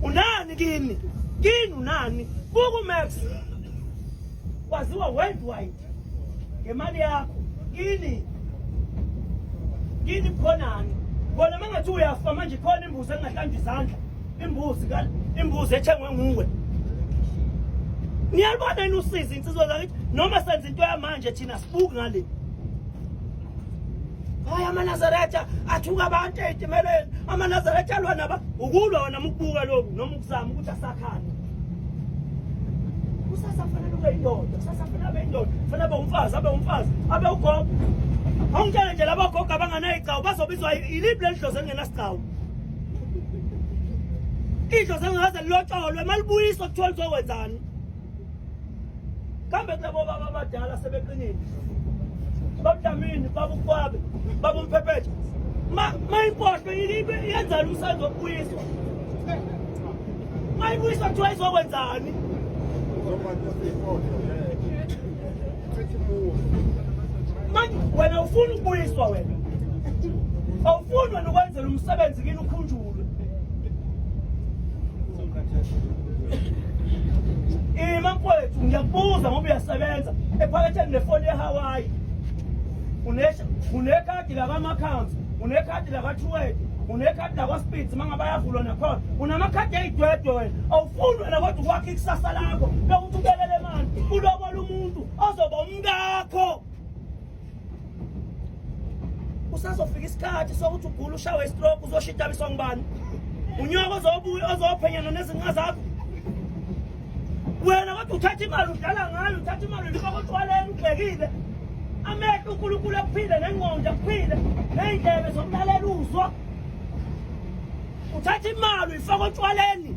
unani kini? Kini unani? Buku Max. Waziwa worldwide. Ngemali yakho. Kini. Kini khonani. Bona mangathi uyafa manje khona imbuzi engahlanje izandla. Imbuzi ethengwe nguwe. Niyalibona yini usizi insizwa zakithi noma senza into yamanje thina sibuki ngale. Hayi amaNazaretha athuka abantu etimeleni. AmaNazaretha alwa naba ukulwa wena ukubuka lokhu noma ukuzama ukuthi asakhane. Usasafanele ube indoda, usasafanele abe indoda, fanele abe umfazi, abe ugogo. Awungitshela nje laba gogo abanganayo icawu bazobizwa iliphi lendlozi engenasicawu. Idlozi engaze lilotsholwe malibuyiswa kuthiwa lizokwenzani. Kambe kulabo baba abadala sebeqinile. Babudamini, babukwabe, babumphephetshe. Mayimpohlo yenza umsebenzi wokubuyiswa. Mayibuyiswa kuthiwa izokwenzani. Manje wena ufuna ukubuyiswa wena. Awufuni wena ukwenzela umsebenzi kini ukhunjulwe. Mfowethu ngiyakubuza ngoba uyasebenza ephaketheni nefoni eHawaii. Unekhadi lakaMaccounts, unekhadi laka-Truworths, unekhadi lakwa-Spitz mangaba yavulwa nakhona. Unamakhadi ey'dwedwe wena. Awufuni wena kodwa ukwakha ikusasa lakho lokuthi ubekele imali ulobola umuntu ozoba umkakho. Usazofika isikhathi sokuthi ugule ushawe istroke uzoshitabiswa ngubani? Unyoko ozophenyana nezinqa zakho. Wena kodwa uthatha imali udlala ngayo, uthatha imali ulifaka otshwaleni ubhekile. Amehlo uNkulunkulu akuphile nengqondo akuphile ney'ndlebe zokulalela uzwa. Uthatha imali uyifaka otshwaleni.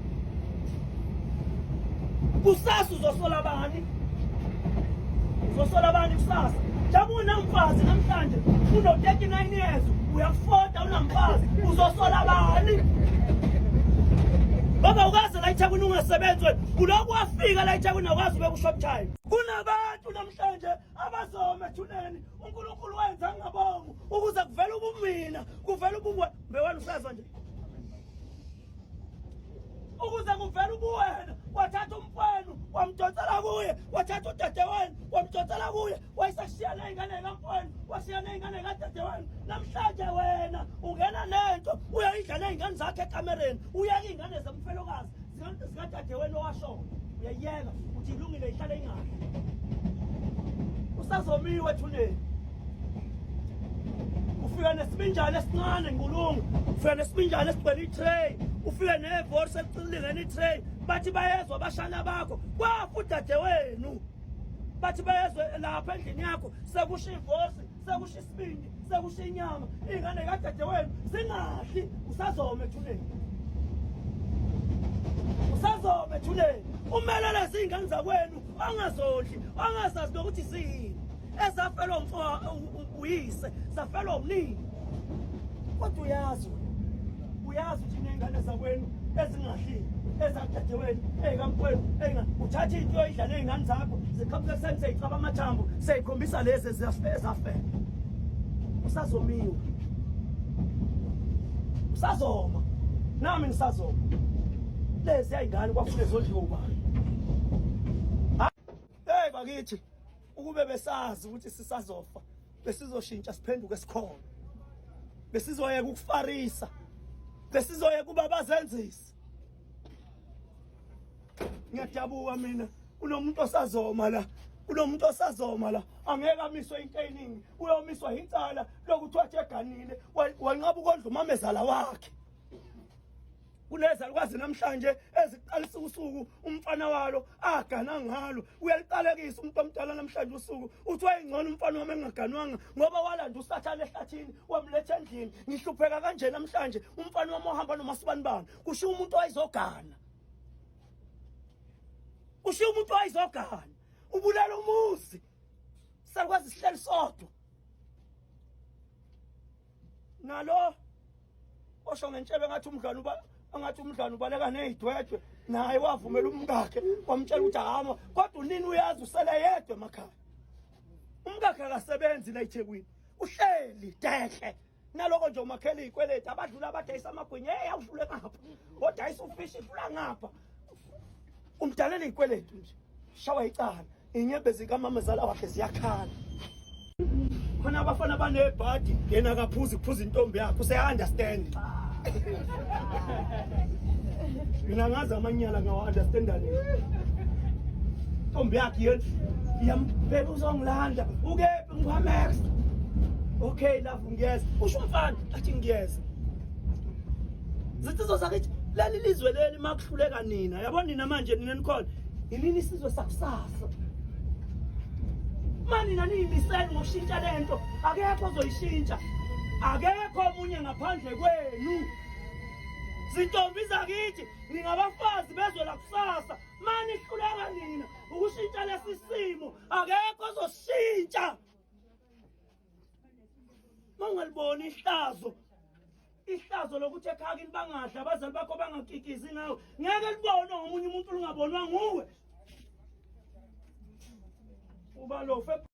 Kusasa uzosola bani? Uzosola bani kusasa? Jabu unamfazi namhlanje uno-39 years uyafota unamfazi uzosola bani? Baba ukaze la eThekwini ungasebenzi wena ulokhu wafika la eThekwini akwazi ube kuShoptime. Kunabantu namhlanje abazoma ethuneni uNkulunkulu wenza ngabonga ukuze kuvele ubumina kuvele ubuwe bewena usazwa nje. Ukuze kuvele ubuwena wathatha umfowenu wamdonsela kuye, wathatha udadewenu wamdonsela kuye, wayisashiya ney'ngane kamfowenu washiya ney'ngane kadadewenu. Namhlanje wena ungena nento uyayidla ney'ngane zakhe ekamereni, uyeka iy'ngane zomfelokazi zikadadewenu owashona uyayiyeka uthi ilungile ihlale ingane. Usazomiwe ethuneni. Ufika nesibinjana esincane ngulungu, ufika nesibinjana esigcwele i-tray, ufika nevorsi eliqilingene i-tray. Bathi bayezwa abashana bakho kwafa udadewenu. Bathi bayezwe lapha endlini yakho sekusha ivorsi, sekusha isibindi, sekusha inyama. Iy'ngane kadadewenu zingadli. Usazoma ethuneni. Usazoma ethuneni. Umelele zingane zakwenu angazondli, angazazi nokuthi ziyini. Ezafelwa uyise, zafelwa umnini. Kodwa uyazi ukuthi ney'ngane zakwenu ezingadlile, ezadadewenu, ey'kamfowenu, uthatha into yoyidla ney'ngane zakho, ziqhamuka ekuseni sey'caba amathambo, sey'khombisa lezi ezafela. Usazomiwe. Usazoma. Nami ngisazoma. Lezi y'ngane kwafune zondliwe ubani. Hey bakithi. Ukube besazi ukuthi sisazofa besizoshintsha siphenduke esikhona. Besizoyeka ukufarisa. Besizoyeka kuba bazenzisi. Ngiyadabuka mina kunomuntu osazoma la. Angeke amiswe into eningi. Uyomiswa insala lokuthi wathi eganile wanqaba ukondla umamezala wakhe. Kunezalukwazi namhlanje eziqalisa usuku umfana walo agana ngalo uyaliqalekisa umuntu omdala namhlanje usuku uthi wayingcono umfana wami engaganwanga ngoba walanda usathana ehlathini wamletha endlini. Ngihlupheka kanje namhlanje umfana wami ohamba nomasibanibani kushiya umuntu wayizogana. Kushiya umuntu wayizogana ubulala umuzi sakwazi sihleli sodwa nalo osho ngentshebe ngathi umdlwana ubaleka ney'dwedwe naye wavumela umkakhe wamtshela ukuthi hama kodwa unini uyazi usele yedwa emakhaya. Umkakhe akasebenzi la eThekwini uhleli dehle naloko nje umakhela izikweleti abadlula abadayisa amagwinya awudlule ngapha odayisa ufishi fula ngapha umdalela izikweleti nje shawa icala inyembe zikamamazala wakhe ziyakhala khona abafana banebhadi yena kaphuza intombi yakhe use-understand mina ngazi amanyala ngawa-understandani intombi yakhe iyambheka uzongilanda ukephi ngikwaMax okay love ngiyeza usho umfana athi ngiyeza zitsizwa zakithi leli lizwe leli makuhluleka nina yabona nina manje nina nikhona yini isizwe sakusasa mani nani imiseni ngoshintsha lento akekho ozoyishintsha akekho omunye ngaphandle kwenu zintombi zakithi ningabafazi bezwe lakusasa mani ihluleka nina ukushintsha lesi simo akekho ozoshintsha mangaliboni ihlazo lokuthi ekhaya kini bangadla abazali bakho bangakikizi ngawe ngeke libone ngomunye umuntu lingabonwa nguwe uba lo